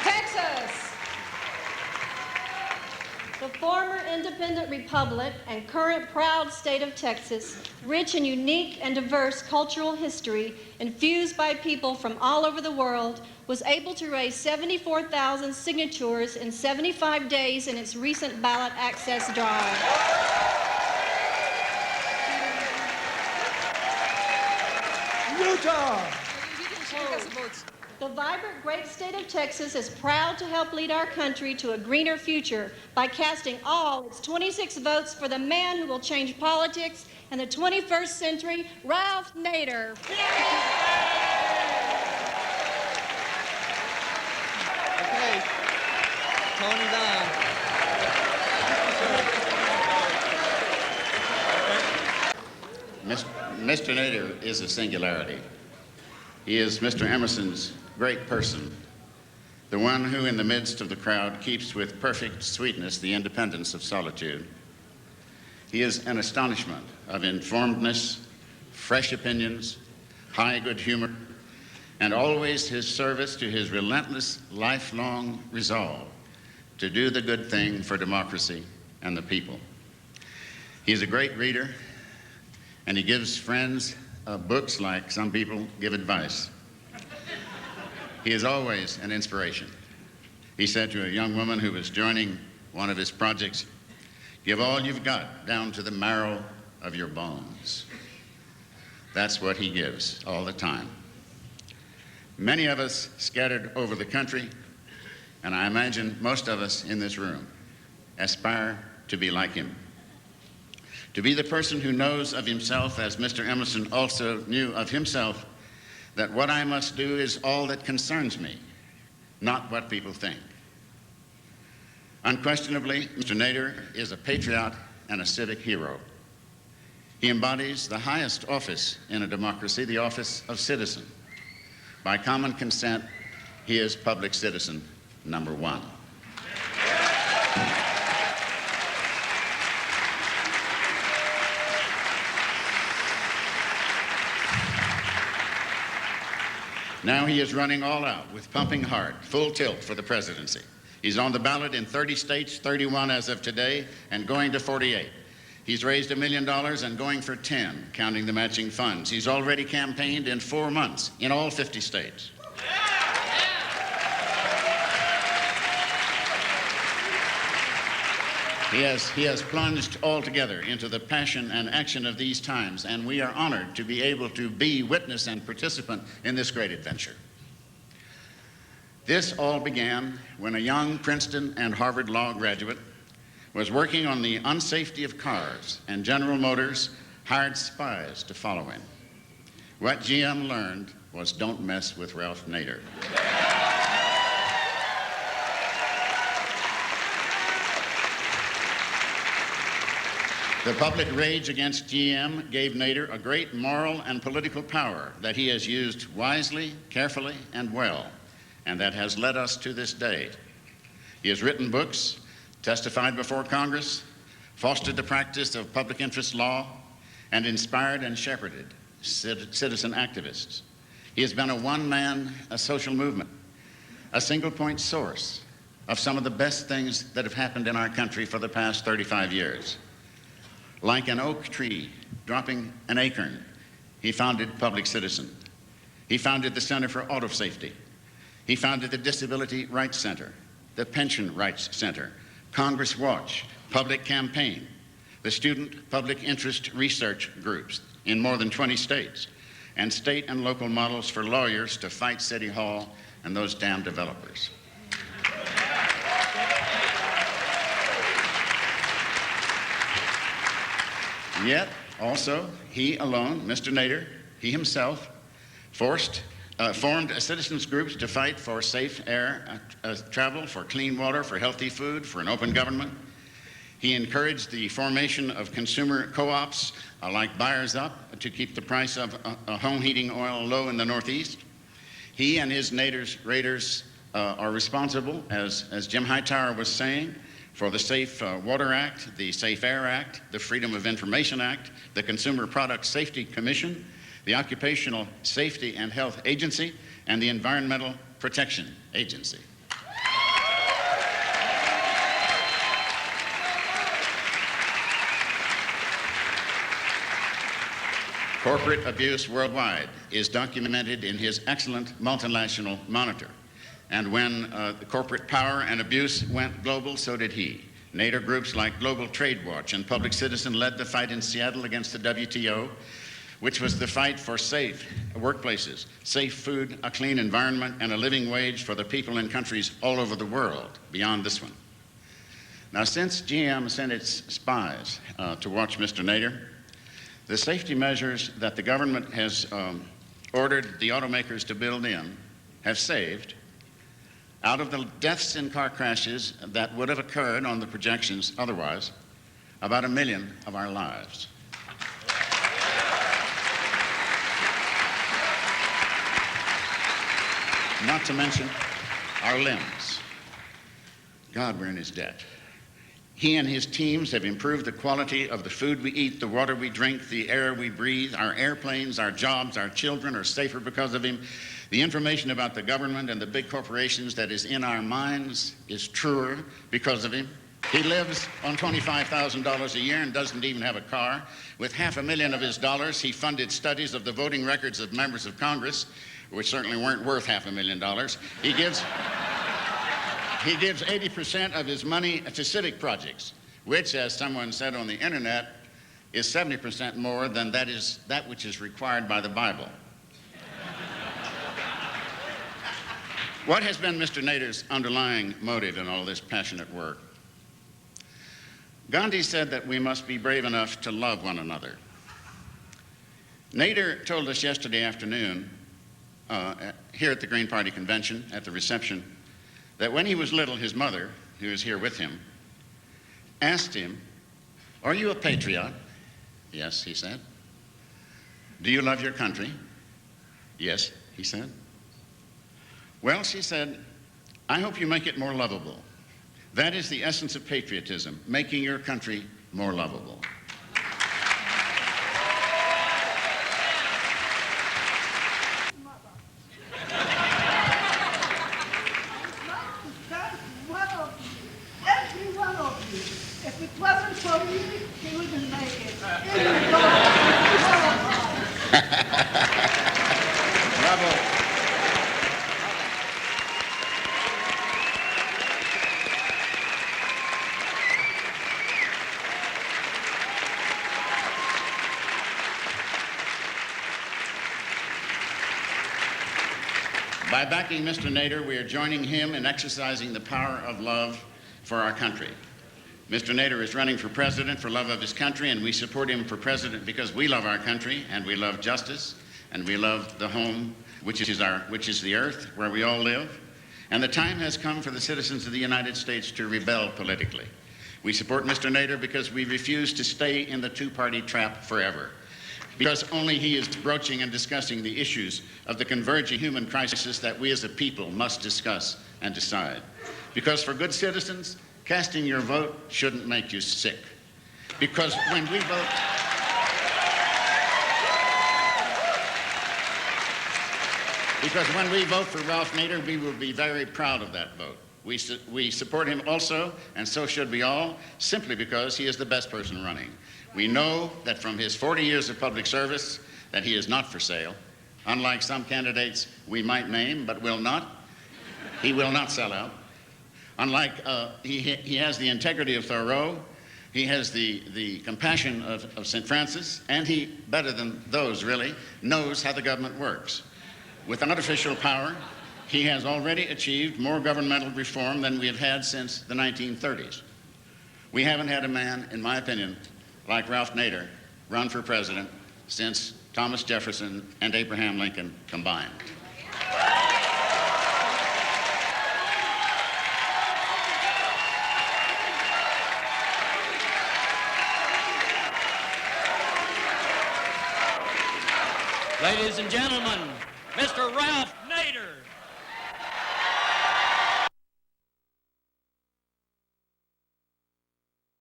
Texas. The former independent republic and current proud state of Texas, rich in unique and diverse cultural history, infused by people from all over the world, was able to raise 74,000 signatures in 75 days in its recent ballot access drive. Utah. The vibrant great state of Texas is proud to help lead our country to a greener future by casting all its 26 votes for the man who will change politics in the 21st century, Ralph Nader. Okay, Tony down. Mr. Nader is a singularity. He is Mr. Emerson's great person, the one who in the midst of the crowd keeps with perfect sweetness the independence of solitude. He is an astonishment of informedness, fresh opinions, high good humor, and always his service to his relentless, lifelong resolve to do the good thing for democracy and the people. He's a great reader, and he gives friends books like some people give advice. He is always an inspiration. He said to a young woman who was joining one of his projects, "Give all you've got down to the marrow of your bones." That's what he gives all the time. Many of us scattered over the country, and I imagine most of us in this room, aspire to be like him. To be the person who knows of himself, as Mr. Emerson also knew of himself, that what I must do is all that concerns me, not what people think. Unquestionably, Mr. Nader is a patriot and a civic hero. He embodies the highest office in a democracy, the office of citizen. By common consent, he is public citizen number one. Now he is running all out with pumping heart, full tilt for the presidency. He's on the ballot in 30 states, 31 as of today, and going to 48. He's raised $1 million and going for 10, counting the matching funds. He's already campaigned in 4 months in all 50 states. He has plunged altogether into the passion and action of these times, and we are honored to be able to be witness and participant in this great adventure. This all began when a young Princeton and Harvard Law graduate was working on the unsafety of cars, and General Motors hired spies to follow him. What GM learned was don't mess with Ralph Nader. The public rage against GM gave Nader a great moral and political power that he has used wisely, carefully, and well, and that has led us to this day. He has written books, testified before Congress, fostered the practice of public interest law, and inspired and shepherded citizen activists. He has been a one-man social movement, a single-point source of some of the best things that have happened in our country for the past 35 years. Like an oak tree dropping an acorn, he founded Public Citizen. He founded the Center for Auto Safety. He founded the Disability Rights Center, the Pension Rights Center, Congress Watch, Public Campaign, the Student Public Interest Research Groups in more than 20 states, and state and local models for lawyers to fight City Hall and those damn developers. Yet, also, he alone, Mr. Nader, he himself, formed citizens groups to fight for safe air travel, for clean water, for healthy food, for an open government. He encouraged the formation of consumer co-ops like Buyers Up to keep the price of home heating oil low in the Northeast. He and his Raiders are responsible, as Jim Hightower was saying, for the Safe Water Act, the Safe Air Act, the Freedom of Information Act, the Consumer Product Safety Commission, the Occupational Safety and Health Agency, and the Environmental Protection Agency. Corporate abuse worldwide is documented in his excellent multinational monitor. And when the corporate power and abuse went global, so did he. Nader groups like Global Trade Watch and Public Citizen led the fight in Seattle against the WTO, which was the fight for safe workplaces, safe food, a clean environment, and a living wage for the people in countries all over the world beyond this one. Now, since GM sent its spies to watch Mr. Nader, the safety measures that the government has ordered the automakers to build in have saved, out of the deaths in car crashes that would have occurred on the projections otherwise, about 1 million of our lives. Not to mention our limbs. God, we're in his debt. He and his teams have improved the quality of the food we eat, the water we drink, the air we breathe. Our airplanes, our jobs, our children are safer because of him. The information about the government and the big corporations that is in our minds is truer because of him. He lives on $25,000 a year and doesn't even have a car. With $500,000 of his dollars, he funded studies of the voting records of members of Congress, which certainly weren't worth $500,000. He gives 80% of his money to civic projects, which, as someone said on the internet, is 70% more than that which is required by the Bible. What has been Mr. Nader's underlying motive in all this passionate work? Gandhi said that we must be brave enough to love one another. Nader told us yesterday afternoon, here at the Green Party convention, at the reception, that when he was little, his mother, who is here with him, asked him, "Are you a patriot?" "Yes," he said. "Do you love your country?" "Yes," he said. "Well," she said, "I hope you make it more lovable." That is the essence of patriotism, making your country more lovable. If it wasn't for me, he wouldn't make it. Bravo. By backing Mr. Nader, we are joining him in exercising the power of love for our country. Mr. Nader is running for president for love of his country, and we support him for president because we love our country, and we love justice, and we love the home, which is the earth where we all live. And the time has come for the citizens of the United States to rebel politically. We support Mr. Nader because we refuse to stay in the two-party trap forever, because only he is broaching and discussing the issues of the converging human crisis that we as a people must discuss and decide. Because for good citizens, casting your vote shouldn't make you sick. Because when we vote, for Ralph Nader, we will be very proud of that vote. We support him also, and so should we all, simply because he is the best person running. We know that from his 40 years of public service that he is not for sale. Unlike some candidates we might name but will not, he will not sell out. Unlike, he has the integrity of Thoreau, he has the compassion of St. Francis, and he, better than those really, knows how the government works. With artificial power, he has already achieved more governmental reform than we have had since the 1930s. We haven't had a man, in my opinion, like Ralph Nader, run for president since Thomas Jefferson and Abraham Lincoln combined. Ladies and gentlemen, Mr. Ralph Nader.